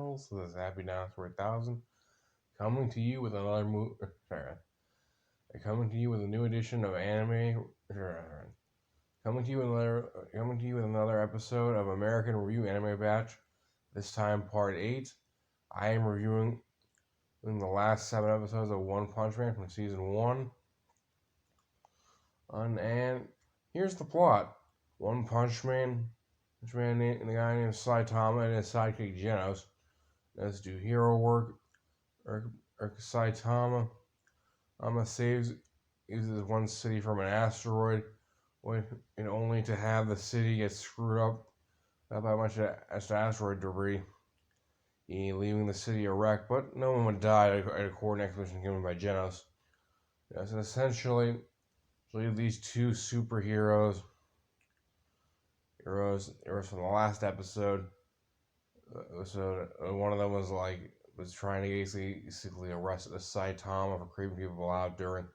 channels. This is Happy Dinosaur 1000, coming to you with another coming to you with a new edition of anime. Coming to you with another episode of American Review Anime Batch. This time, part 8. I am reviewing the last 7 episodes of One Punch Man from season 1. And here's the plot: One Punch Man, and the guy named Saitama and his sidekick Genos. Let's do hero work. Saitama uses one city from an asteroid, and only to have the city get screwed up by a bunch of asteroid debris, leaving the city a wreck. But no one would die at a coordinated explanation given by Genos. So essentially, these two superheroes, from the last episode. So one of them was trying to basically arrest Saitama for creeping people out during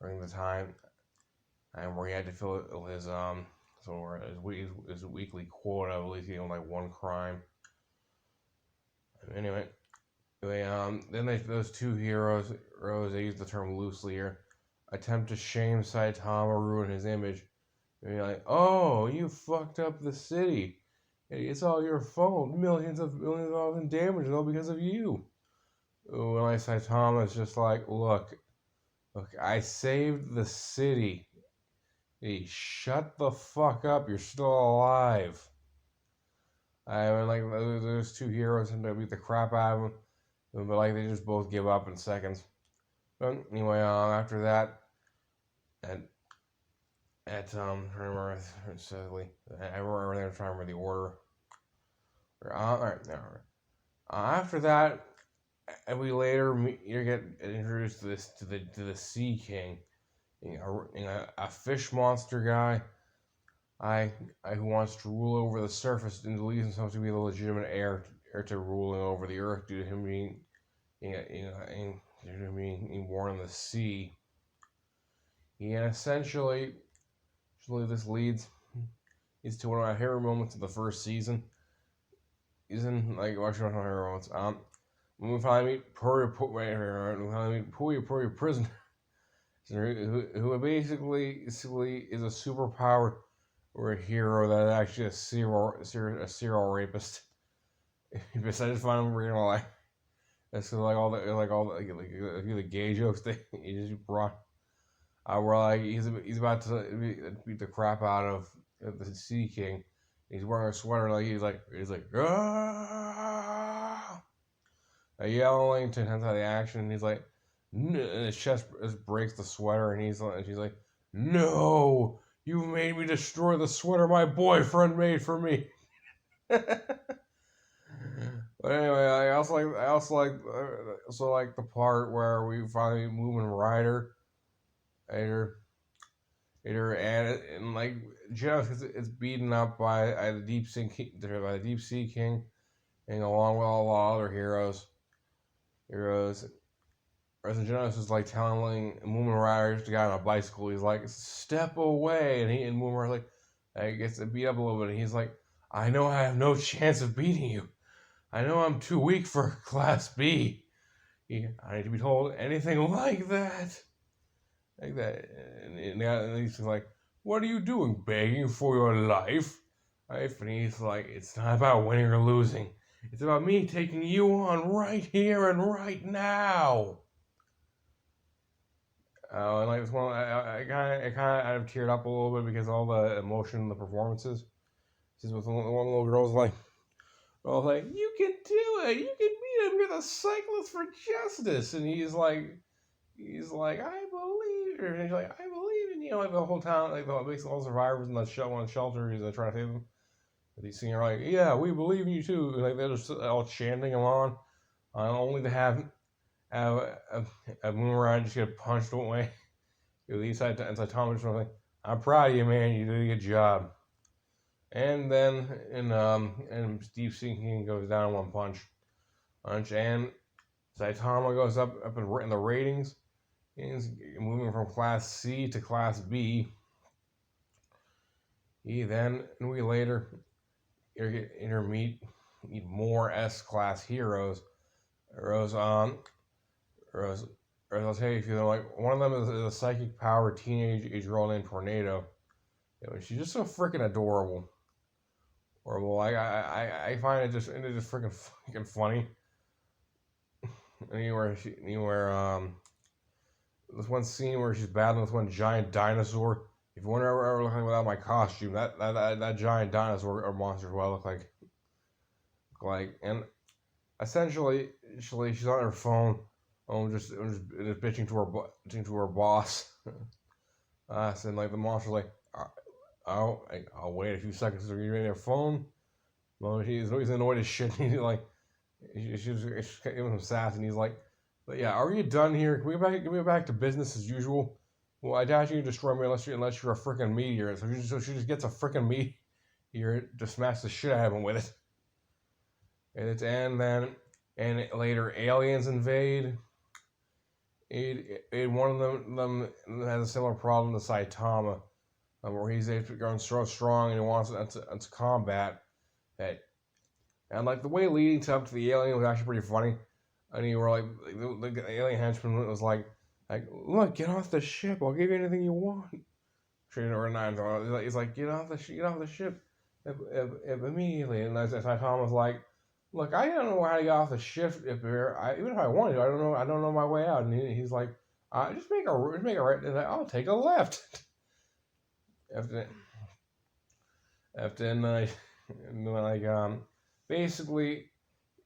the time, and where he had to fill his weekly quota of at least like one crime. Anyway, then those two heroes, they use the term loosely here, attempt to shame Saitama, ruin his image. And you're like, oh, you fucked up the city. It's all your fault. Millions of dollars in damage, all because of you. When I Saitama is just like, look, I saved the city. Hey, shut the fuck up. You're still alive. I mean, like, those two heroes and to beat the crap out of them, but like they just both give up in seconds. But anyway, after that, trying to remember specifically, I remember trying to remember the order. Alright. After that, and we later get introduced to the Sea King, a fish monster guy, who wants to rule over the surface and believes himself to be the legitimate heir to ruling over the earth due to him being born in the sea. And essentially, this leads to one of my favorite moments of the first season. Like watching my favorite moments. When we finally meet Puyo Prison, who basically is a superpowered or a hero that is actually a serial rapist. Because I just find him real like that's all the gay jokes that he just brought. Where like he's about to beat the crap out of the Sea King. He's wearing a sweater like he's like yelling to intensify the action. And he's like, and his chest just breaks the sweater, and she's like, no, you made me destroy the sweater my boyfriend made for me. But anyway, I also like the part where we finally Moomin Rider, and like Jeff is beaten up by the Deep Sea King, and along with all the other heroes. Resident Genesis is like telling Moomin Rider, the guy on a bicycle, he's like, step away, and Moomin Rider gets beat up a little bit, and he's like, I know I have no chance of beating you. I know I'm too weak for Class B. I need to be told anything like that. And he's like, what are you doing, begging for your life? And he's like, it's not about winning or losing. It's about me taking you on right here and right now. And like this one, I kind of teared up a little bit because of all the emotion in the performances. Just with one little girl's like, you can do it. You can beat him. You're the cyclist for justice. And he's like, I believe. And he's like, I believe in you. Like the whole town, like basically all survivors in the shelter, he's trying to save them. But these singers are like, yeah, we believe in you too. And like they're just all chanting him on, only to have a Boomerang just get punched away. Inside Thomas was like, I'm proud of you, man. You did a good job. And then and Steve Sinking goes down in one punch, and Saitama goes up in the ratings. He's moving from Class C to Class B. We later meet need more S-class heroes. Or I'll tell you, if you know, like one of them is a psychic power teenage girl named Tornado. You know, she's just so freaking adorable. Horrible. I find it just freaking funny. Anywhere this one scene where she's battling with one giant dinosaur. If you wonder ever looking without my costume, that giant dinosaur or monster is what I look like. And essentially, she's on her phone, just bitching to her boss. And like the monster's like, I'll wait a few seconds to read their phone. Well, he's annoyed as shit. He's like, she's giving him sass, and he's like, but yeah, are you done here? Can we get back to business as usual? Well, I doubt you can destroy me unless you're a freaking meteor. So she just gets a freaking meteor to smash the shit out of him with it. And later aliens invade. One of them has a similar problem to Saitama, where he's grown so strong and he wants to combat that. And like the way leading up to the alien was actually pretty funny. And you were like the alien henchman was like, look, get off the ship. I'll give you anything you want. He's like, get off the ship immediately. And Tom was like, look, I don't know how to get off the ship even if I wanted to. I don't know my way out. And he's like, just make a right. And I'll take a left. Basically,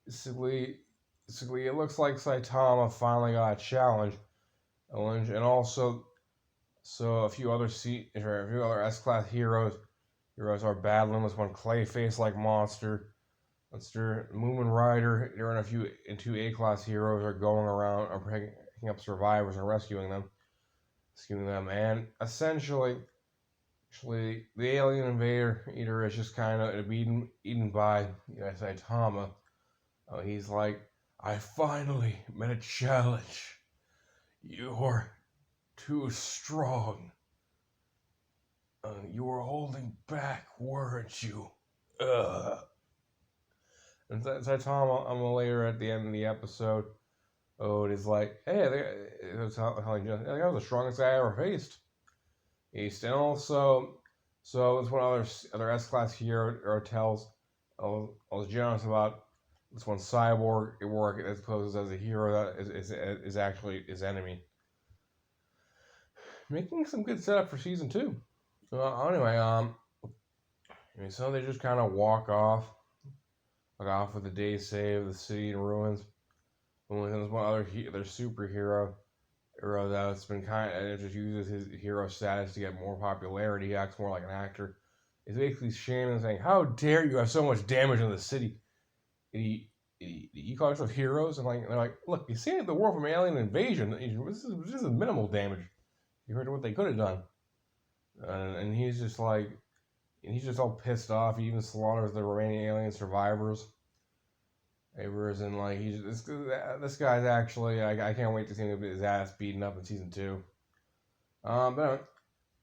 it looks like Saitama finally got a challenge, and also, so a few other S-class heroes are battling with one Clayface-like monster. Moomin Rider, and two A-class heroes are going around and picking up survivors and rescuing them, and essentially, the alien invader is just kind of eaten by Saitama. He's like, I finally met a challenge. You're too strong. You were holding back, weren't you? And Saitama, later at the end of the episode, it is like, hey, that was the strongest guy I ever faced. And also, so it's one other S-class hero tells Jonas about this one cyborg as poses as a hero that is actually his enemy. Making some good setup for season 2. Anyway, so they just kind of walk off with the day saved, the city in ruins. And there's one other superhero that's been just uses his hero status to get more popularity. He acts more like an actor. He's basically shaming and saying, "How dare you have so much damage in the city?" You call yourself heroes, and they're like, "Look, you saved the world from alien invasion. This is minimal damage. You heard what they could have done." And he's just like, he's just all pissed off. He even slaughters the remaining alien survivors. And like this guy's actually, I can't wait to see him get his ass beaten up in season 2. But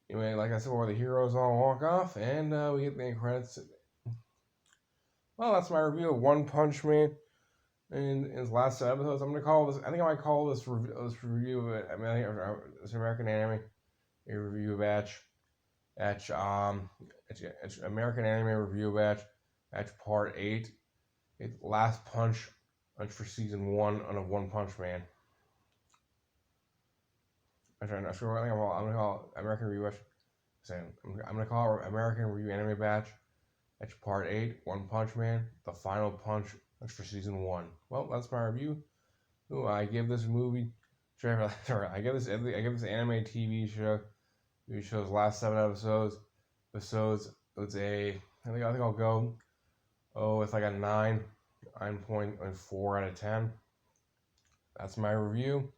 anyway, like I said, where the heroes all walk off, and we get the end credits. Well, that's my review of One Punch Man. In his last episodes, I might call this review of it. This American Anime a review batch. It's American Anime review batch part 8. It's last punch for season 1 on One Punch Man. I'm gonna call it American review batch. I'm gonna call it American review anime batch. That's part 8, One Punch Man, the final punch for season 1. Well, that's my review. I give this movie. I give this anime TV show. The show's last 7 episodes. It's I think I'll go. It's like a 9.4 out of 10. That's my review.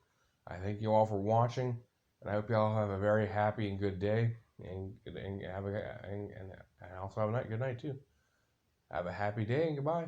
I thank you all for watching, and I hope you all have a very happy and good day, and also have a good night too. Have a happy day and goodbye.